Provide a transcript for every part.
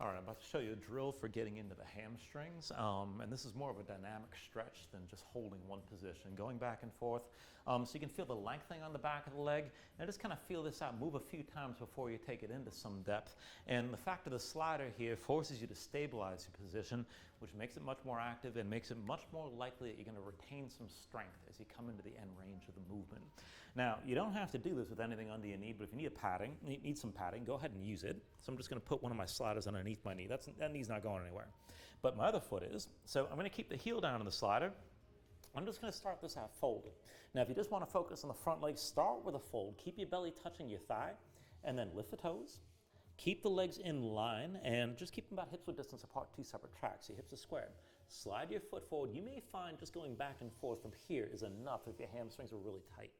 All right, I'm about to show you a drill for getting into the hamstrings, and this is more of a dynamic stretch than just holding one position, going back and forth. So you can feel the lengthening on the back of the leg, and just kind of feel this out, move a few times before you take it into some depth. And the fact of the slider here forces you to stabilize your position, which makes it much more active and makes it much more likely that you're going to retain some strength as you come into the end range of the movement. Now, you don't have to do this with anything under your knee, but if you need some padding, go ahead and use it. So I'm just going to put one of my sliders underneath my knee. That knee's not going anywhere. But my other foot is. So I'm going to keep the heel down on the slider. I'm just going to start this out folded. Now, if you just want to focus on the front leg, start with a fold. Keep your belly touching your thigh, and then lift the toes. Keep the legs in line, and just keep them about hips width distance apart, two separate tracks. Your hips are squared. Slide your foot forward. You may find just going back and forth from here is enough if your hamstrings are really tight.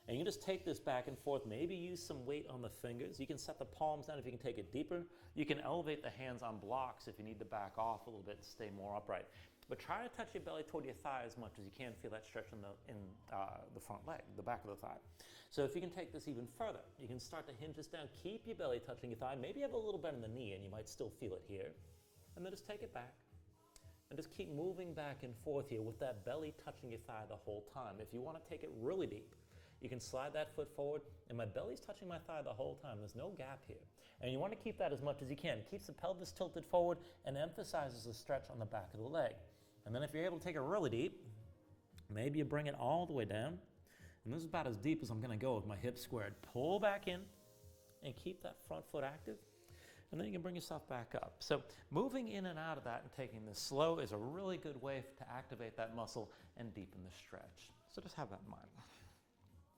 And you can just take this back and forth, maybe use some weight on the fingers. You can set the palms down if you can take it deeper. You can elevate the hands on blocks if you need to back off a little bit and stay more upright. But try to touch your belly toward your thigh as much as you can. Feel that stretch in the front leg, the back of the thigh. So if you can take this even further, you can start to hinge this down. Keep your belly touching your thigh. Maybe you have a little bend in the knee and you might still feel it here. And then just take it back. And just keep moving back and forth here with that belly touching your thigh the whole time. If you want to take it really deep, you can slide that foot forward, and my belly's touching my thigh the whole time. There's no gap here. And you want to keep that as much as you can. Keeps the pelvis tilted forward and emphasizes the stretch on the back of the leg. And then if you're able to take it really deep, maybe you bring it all the way down. And this is about as deep as I'm going to go with my hips squared. Pull back in and keep that front foot active. And then you can bring yourself back up. So moving in and out of that and taking this slow is a really good way to activate that muscle and deepen the stretch. So just have that in mind.